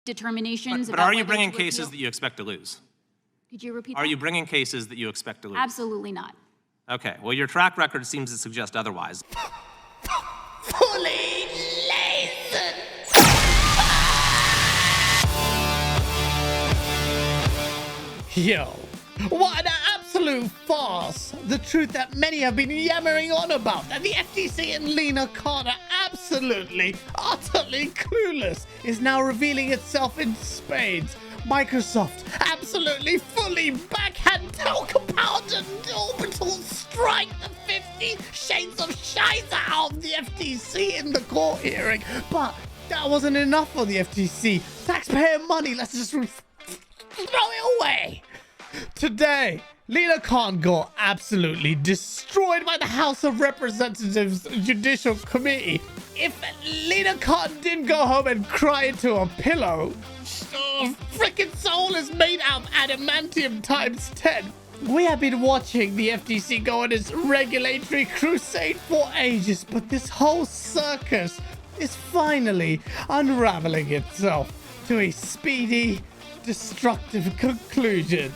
determinations. But are you bringing cases that you expect to lose? Could you repeat that? Are you bringing cases that you expect to lose? Absolutely not. Okay, well, your track record seems to suggest otherwise. Fully lazen. Yo, what an absolute farce! The truth that many have been yammering on about, that the FTC and Lina Khan are absolutely, utterly clueless, is now revealing itself in spades. Microsoft absolutely fully backhand compound and orbital strike the 50 shades of Shiza out of the FTC in the court hearing. But that wasn't enough for the FTC. Taxpayer money, let's just throw it away. Today, Lina Khan got absolutely destroyed by the House of Representatives Judicial Committee. If Lina Khan didn't go home and cry into a pillow, her freaking soul is made out of adamantium times 10. We have been watching the FTC go on its regulatory crusade for ages, but this whole circus is finally unraveling itself to a speedy, destructive conclusion.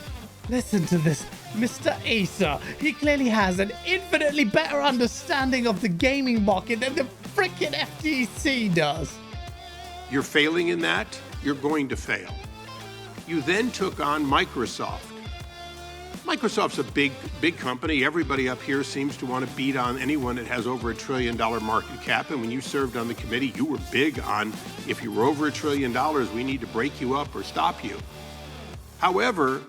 Listen to this, Mr. Asa. He clearly has an infinitely better understanding of the gaming market than the frickin' FTC does. You're failing in that, you're going to fail. You then took on Microsoft. Microsoft's a big company. Everybody up here seems to want to beat on anyone that has over $1 trillion market cap. And when you served on the committee, you were big on, if you were over $1 trillion, we need to break you up or stop you. However,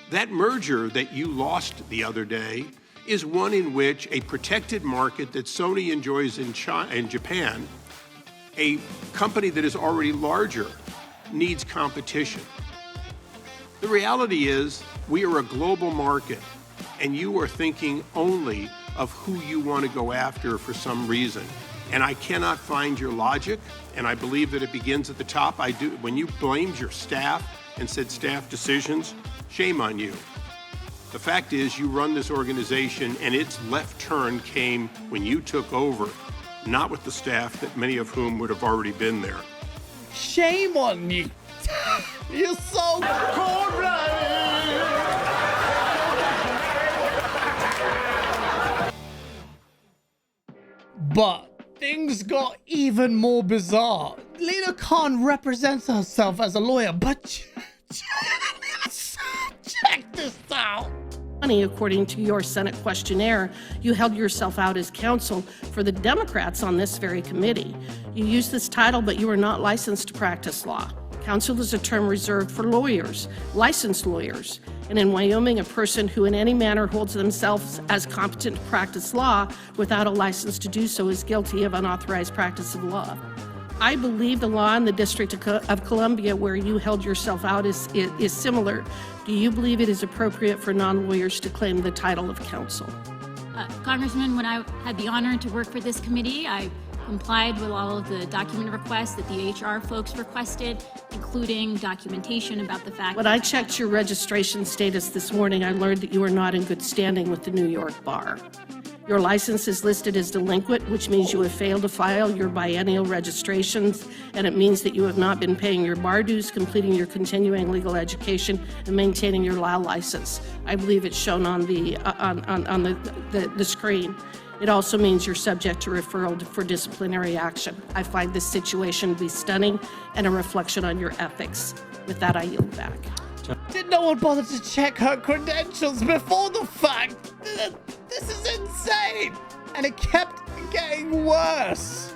that merger that you lost the other day is one in which a protected market that Sony enjoys in Japan, a company that is already larger, needs competition. The reality is we are a global market, and you are thinking only of who you want to go after for some reason. And I cannot find your logic, and I believe that it begins at the top. I do. When you blamed your staff and said staff decisions, shame on you. The fact is you run this organization, and its left turn came when you took over, not with the staff that many of whom would have already been there. Shame on you. You're so But things got even more bizarre. Lina Khan represents herself as a lawyer, but check this out. According to your Senate questionnaire, you held yourself out as counsel for the Democrats on this very committee. You used this title, but you were not licensed to practice law. Counsel is a term reserved for lawyers, licensed lawyers. And in Wyoming, a person who in any manner holds themselves as competent to practice law without a license to do so is guilty of unauthorized practice of law. I believe the law in the District of Columbia where you held yourself out is similar. Do you believe it is appropriate for non-lawyers to claim the title of counsel? Congressman, when I had the honor to work for this committee, I complied with all of the document requests that the HR folks requested, including documentation about the fact When I checked your registration status this morning, I learned that you are not in good standing with the New York Bar. Your license is listed as delinquent, which means you have failed to file your biennial registrations, and it means that you have not been paying your bar dues, completing your continuing legal education, and maintaining your law license. I believe it's shown on the screen. It also means you're subject to referral for disciplinary action. I find this situation to be stunning and a reflection on your ethics. With that, I yield back. Did no one bother to check her credentials before the fact? This is insane! And it kept getting worse.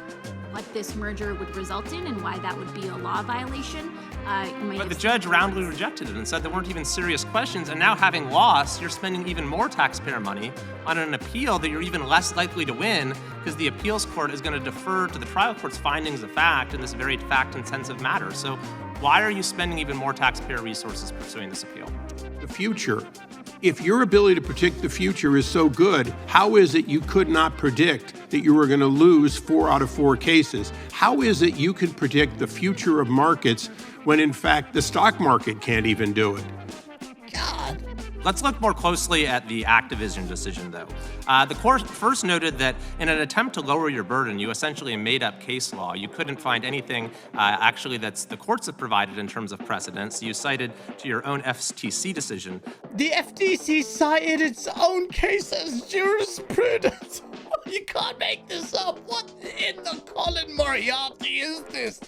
what this merger would result in and why that would be a law violation. But the judge roundly rejected it and said there weren't even serious questions, and now having lost, you're spending even more taxpayer money on an appeal that you're even less likely to win because the appeals court is going to defer to the trial court's findings of fact in this very fact-intensive matter. So why are you spending even more taxpayer resources pursuing this appeal? The future. If your ability to predict the future is so good, how is it you could not predict that you were going to lose 4 out of 4 cases? How is it you can predict the future of markets when, in fact, the stock market can't even do it? God, Let's look more closely at the Activision decision, though. The court first noted that in an attempt to lower your burden, you essentially made up case law. You couldn't find anything actually that's the courts have provided in terms of precedents. You cited to your own FTC decision. The FTC cited its own case as jurisprudence. You can't make this up. What in the Colin Moriarty is this?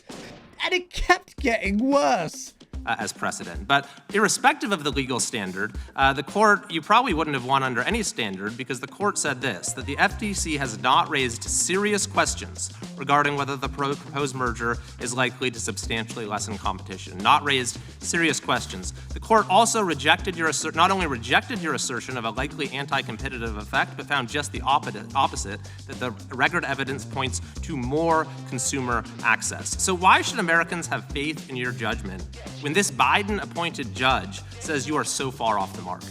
And it kept getting worse. As precedent. But irrespective of the legal standard, the court, you probably wouldn't have won under any standard because the court said this, that the FTC has not raised serious questions regarding whether the proposed merger is likely to substantially lessen competition. Not raised serious questions. The court also rejected not only rejected your assertion of a likely anti-competitive effect, but found just the opposite, that the record evidence points to more consumer access. So why should Americans have faith in your judgment when this Biden-appointed judge says you are so far off the mark?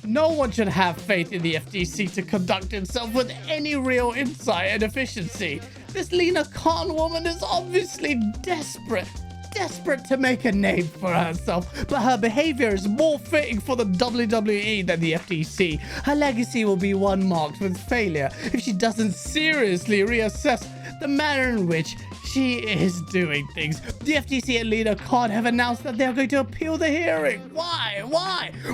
No one should have faith in the FTC to conduct itself with any real insight and efficiency. This Lina Khan woman is obviously desperate to make a name for herself, but her behavior is more fitting for the WWE than the FTC. Her legacy will be one marked with failure if she doesn't seriously reassess the manner in which she is doing things. The FTC and Lina Khan have announced that they're going to appeal the hearing. Why?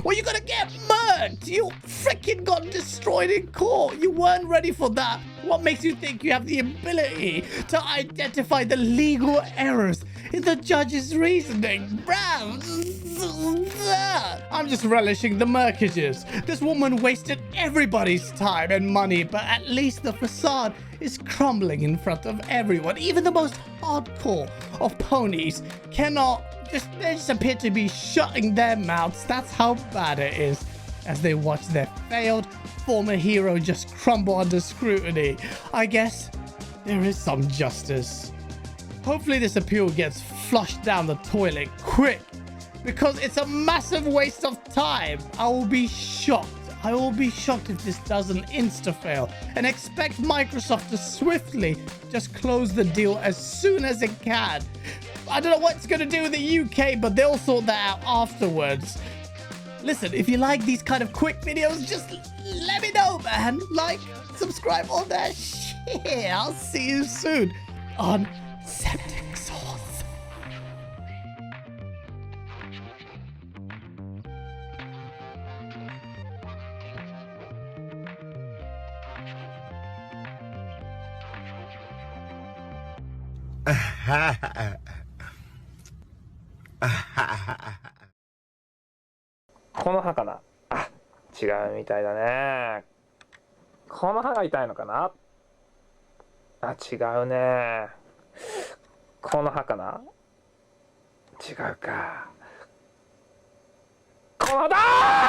Well, you're gonna get murked. You freaking got destroyed in court. You weren't ready for that. What makes you think you have the ability to identify the legal errors in the judge's reasoning? I'm just relishing the murkages. This woman wasted everybody's time and money, but at least the facade is crumbling in front of everyone. Even the most hardcore of ponies they just appear to be shutting their mouths. That's how bad it is, as they watch their failed former hero just crumble under scrutiny. I guess there is some justice. Hopefully this appeal gets flushed down the toilet quick, because it's a massive waste of time. I will be shocked if this doesn't insta-fail, and expect Microsoft to swiftly just close the deal as soon as it can. I don't know what it's going to do in the UK, but they'll sort that out afterwards. Listen, if you like these kind of quick videos, just let me know, man. Like, subscribe, all that shit. I'll see you soon on Septic Source.この歯かなあ、違うみたいだね。この歯が痛いのかなあ、違うね。この歯かな違うか。この歯だー